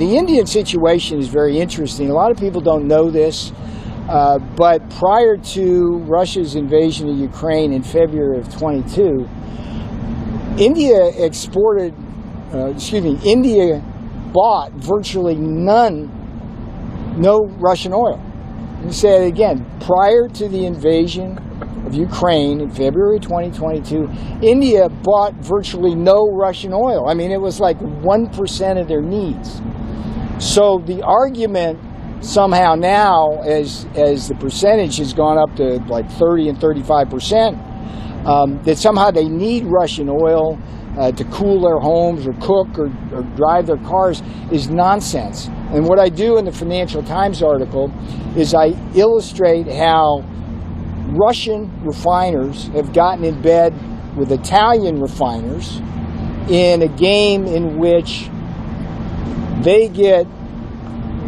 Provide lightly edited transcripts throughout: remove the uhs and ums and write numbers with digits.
The Indian situation is very interesting. A lot of people don't know this, but prior to Russia's invasion of Ukraine in February of 22, India bought virtually no Russian oil. Let me say it again. Prior to the invasion of Ukraine in February 2022, India bought virtually no Russian oil. I mean, it was like 1% of their needs. So the argument somehow now, as the percentage has gone up to like 30 and 35%, that somehow they need Russian oil to cool their homes or cook or drive their cars is nonsense. And what I do in the Financial Times article is I illustrate how Russian refiners have gotten in bed with Italian refiners in a game in which they get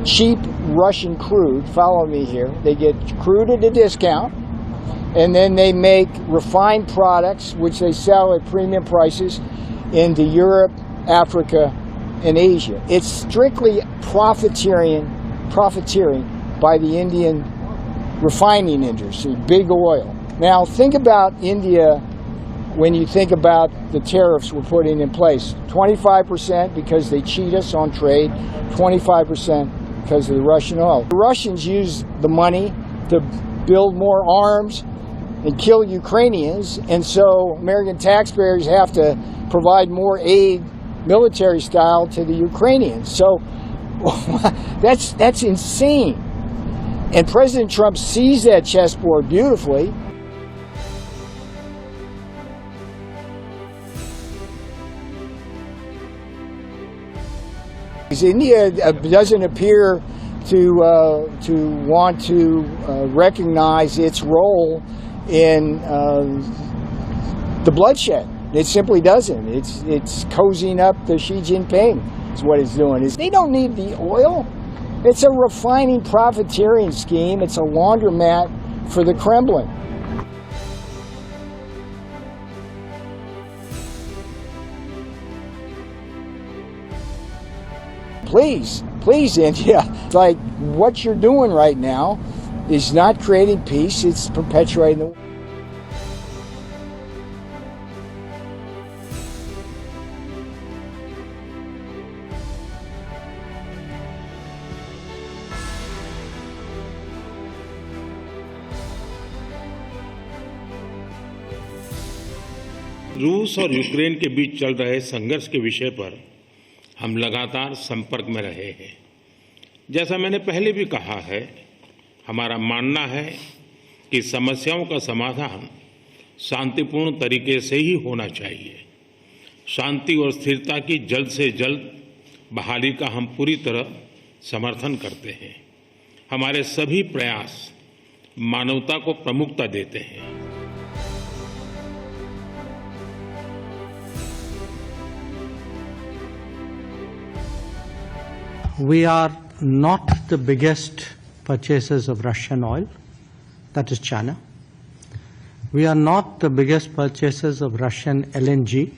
cheap Russian crude, follow me here, they get crude at a discount, and then they make refined products which they sell at premium prices into Europe, Africa, and Asia. It's strictly profiteering by the Indian refining industry, big oil. Now think about India when you think about the tariffs we're putting in place. 25% because they cheat us on trade, 25% because of the Russian oil. The Russians use the money to build more arms and kill Ukrainians, and so American taxpayers have to provide more aid, military style, to the Ukrainians. So that's insane. And President Trump sees that chessboard beautifully. India doesn't appear to want to recognize its role in the bloodshed. It simply doesn't. It's cozying up to Xi Jinping is what it's doing. They don't need the oil. It's a refining profiteering scheme. It's a laundromat for the Kremlin. Please, India, like what you're doing right now is not creating peace, it's perpetuating the war. रूस और Ukraine के बीच चल रहे संघर्ष के विषय पर हम लगातार संपर्क में रहे हैं। जैसा मैंने पहले भी कहा है, हमारा मानना है कि समस्याओं का समाधान शांतिपूर्ण तरीके से ही होना चाहिए। शांति और स्थिरता की जल्द से जल्द बहाली का हम पूरी तरह समर्थन करते हैं। हमारे सभी प्रयास मानवता को प्रमुखता देते हैं। We are not the biggest purchasers of Russian oil, that is China. We are not the biggest purchasers of Russian LNG.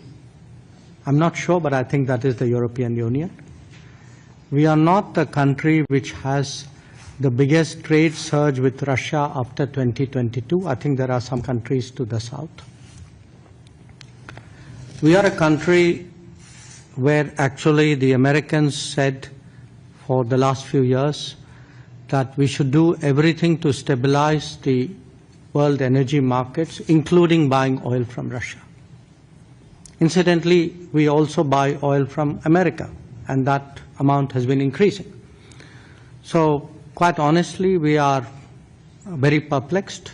I'm not sure, but I think that is the European Union. We are not the country which has the biggest trade surge with Russia after 2022. I think there are some countries to the south. We are a country where actually the Americans said for the last few years that we should do everything to stabilize the world energy markets, including buying oil from Russia. Incidentally, we also buy oil from America, and that amount has been increasing. So, quite honestly, we are very perplexed.